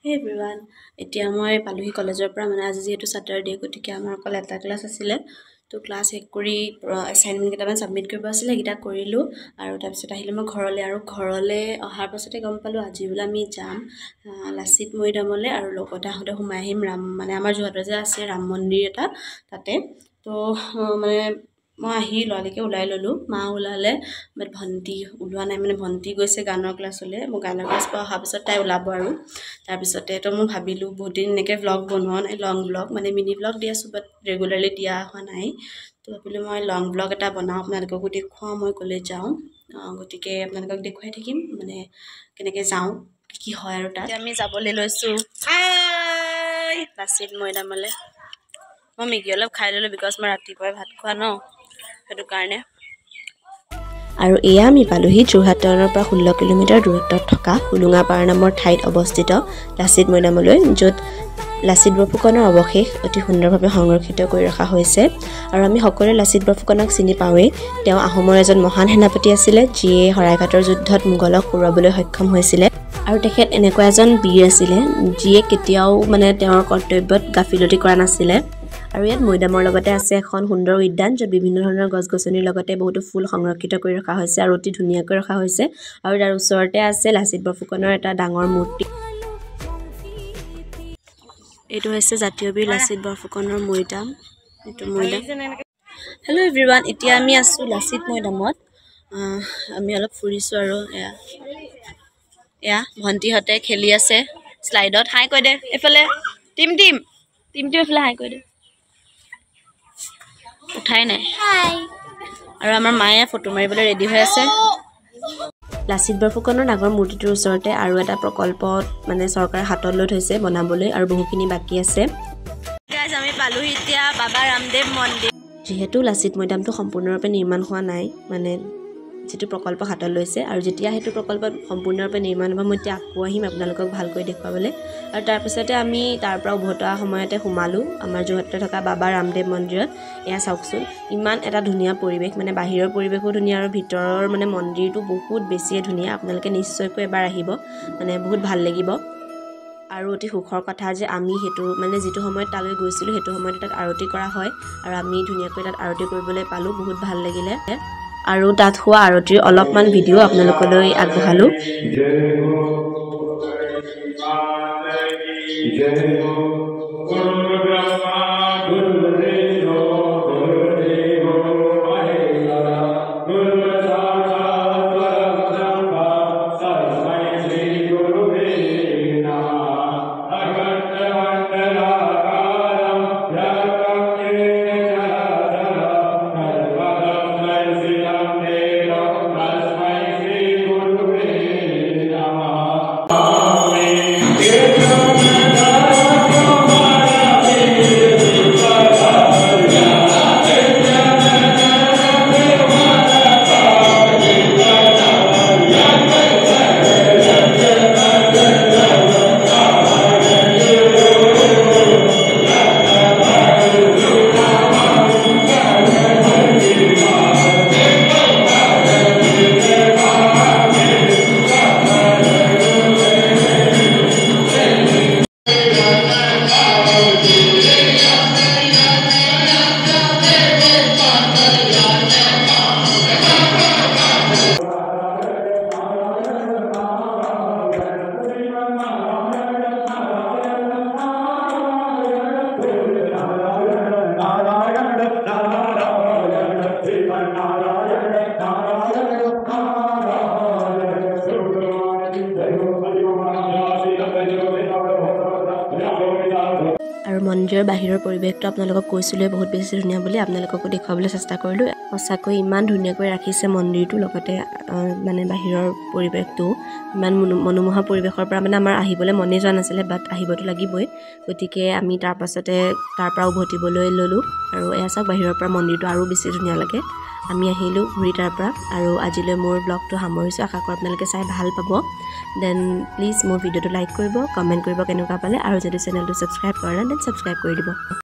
Hey everyone, এতিয়া মই পালোহি কলেজৰ পৰা মানে আজি যেহেতু স্যাটাৰডে গতিকে আমাৰ অকল এটা ক্লাছ আছিলে তো ক্লাছ শেষ কৰি এছাইনমেন্ট কেইটামান সাবমিট কৰিব আছিলে এটা কৰিলো আৰু তাৰপিছত আহিলো মই ঘৰলে অহাৰ পাছতে গম পালো আজি বোলে আমি যাম লাচিত মৈদামলে আৰু লগতে আহোতে সোমাই আহিম ৰাম মানে আমাৰ যোৰহাটত যে আছে ৰাম মন্দিৰ এটা তাতে তো মানে মই আহি ললিকে ওলাই ললো মা ওলালে বাট ভন্টি ওলোৱা নাই মানে ভন্টি গৈছে গানৰ ক্লাছলে মই গানৰ ক্লাছ পৰা অহাৰ পিছত তাই ওলাব আৰু তাৰ পিছতে তো মই ভাবিলো বহুত দিন এনেকৈ ব্লগ বনোৱা নাই লং ব্লগ মানে মিনি ব্লগ দি আছো বাট ৰেগুলাৰলি দিয়া হোৱা নাই তো ভাবিলো মই লং ব্লগ এটা বনাওঁ আপোনালোককো দেখুৱাওঁ মই কলেজ যাওঁ গতিকে আপোনালোকক দেখুৱাই থাকিম মানে কেনেকৈ যাওঁ কি হয় আৰু তাত আমি যাবলৈ লৈছো লাচিত মৈদামলৈ মই মেগী অলপ খাই ললো বিকজ মই ৰাতিপুৱাই ভাত খোৱা ন সেইটো কাৰণে আৰু এয়া আমি পালোহি যোৰহাট টাউনৰ পৰা 16 কিলোমিটাৰ দূৰত্বত থকা হুলুঙাপাৰ নামৰ ঠাইত অৱস্থিত লাচিত মৈদামলৈ য'ত লাচিত বৰফুকনৰ অৱশেষ অতি সুন্দৰভাৱে সংৰক্ষিত কৰি ৰখা হৈছে আৰু আমি সকলোৱে লাচিত বৰফুকনক চিনি পাওঁৱেই তেওঁ আহোমৰ এজন মহান সেনাপতি আছিল যিয়ে শৰাইঘাটৰ যুদ্ধত মোগলক হৰুৱাবলৈ সক্ষম হৈছিল আৰু তেখেত এনেকুৱা এজন বীৰ আছিল যিয়ে কেতিয়াও মানে তেওঁৰ কৰ্তব্যত গাফিলতি কৰা নাছিল আৰু ইয়াত মৈদামৰ লগতে আছে এখন সুন্দৰ উদ্যান য'ত বিভিন্ন ধৰণৰ গছ-গছনিৰ লগতে বহুতো ফুল সংৰক্ষিত কৰি ৰখা হৈছে আৰু অতি ধুনীয়াকৈ ৰখা হৈছে আৰু তাৰ ওচৰতে আছে লাচিত বৰফুকনৰ এটা ডাঙৰ মূৰ্তি এইটো হৈছে জাতীয় বীৰ লাচিত বৰফুকনৰ মৈদাম এইটো মৈদাম হেল্ল' এভৰিৱান এতিয়া আমি আছো লাচিত মৈদামত আমি অলপ ফুৰিছো আৰু এয়া ভন্টিহঁতে খেলি আছে স্লাইডত হাই কৈ দে এফালে টিম এফালে হাই কৈ দে উঠাই নাই আৰু আমাৰ মায়ে ফটো মাৰিবলৈ ৰেডি হৈ আছে লাচিত বৰফুকনৰ ডাঙৰ মূৰ্তিটোৰ ওচৰতে আৰু এটা প্ৰকল্প মানে চৰকাৰে হাতত লৈ থৈছে বনাবলৈ আৰু বহুখিনি বাকি আছে গাইজ আমি পালোহি এতিয়া বাবা ৰামদেৱ মন্দিৰ যেহেতু লাচিত মৈদামটো সম্পূৰ্ণৰূপে নিৰ্মাণ হোৱা নাই মানে যেটো প্ৰকল্প হাতত লৈছে আৰু যেতিয়া হেতু প্ৰকল্প সম্পূৰ্ণৰূপে নিৰ্মাণ হ'ব মই এতিয়া আকৌ আহিম আপোনালোকক ভালকৈ দেখুৱাবলৈ আৰু তাৰ পিছতে আমি তাৰ পৰা উভতা সময়তে সোমালো আমাৰ যোৰহাটত থকা বাবা ৰামদেৱ মন্দিৰত এয়া চাওকচোন ইমান এটা ধুনীয়া পৰিৱেশ মানে বাহিৰৰ পৰিৱেশো ধুনীয়া আৰু ভিতৰৰ মানে মন্দিৰটো বহুত বেছিয়ে ধুনীয়া আপোনালোকে নিশ্চয়কৈ এবাৰ আহিব মানে বহুত ভাল লাগিব আৰু অতি সুখৰ কথা যে আমি হেতু মানে যেটো সময়ত তালৈ গৈছিলো হেতু সময়ত তাত আৰতি কৰা হয় আৰু আমি ধুনীয়াকৈ তাত আৰতি কৰিবলৈ পালো বহুত ভাল লাগিলে আৰু তাত হোৱা আৰতিৰ অলপমান ভিডিও আপোনালোকলৈ আগবঢ়ালো আৰু মন্দিৰৰ বাহিৰৰ পৰিৱেশটো আপোনালোকক কৈছিলো বহুত বেছি ধুনীয়া বুলি আপোনালোককো দেখুৱাবলৈ চেষ্টা কৰিলো সঁচাকৈ ইমান ধুনীয়াকৈ ৰাখিছে মন্দিৰটো লগতে মানে বাহিৰৰ পৰিৱেশটো ইমান মনোমোহা পৰিৱেশৰ পৰা মানে আমাৰ আহিবলৈ মনে যোৱা নাছিলে বাট আহিবতো লাগিবই গতিকে আমি তাৰ পাছতে তাৰ পৰা উভতিবলৈ ললো আৰু এয়া চাওক বাহিৰৰ পৰা মন্দিৰটো আৰু বেছি ধুনীয়া লাগে আমি আহিলো ঘূৰি তাৰ পৰা আৰু আজিলৈ মোৰ ব্লগটো সামৰিছো আশা কৰোঁ আপোনালোকে চাই ভাল পাব দেন প্লিজ মোৰ ভিডিঅ'টো লাইক কৰিব কমেন্ট কৰিব কেনেকুৱা পালে আৰু যদি চেনেলটো সাবস্ক্ৰাইব কৰা নাই দেন সাবস্ক্ৰাইব কৰি দিব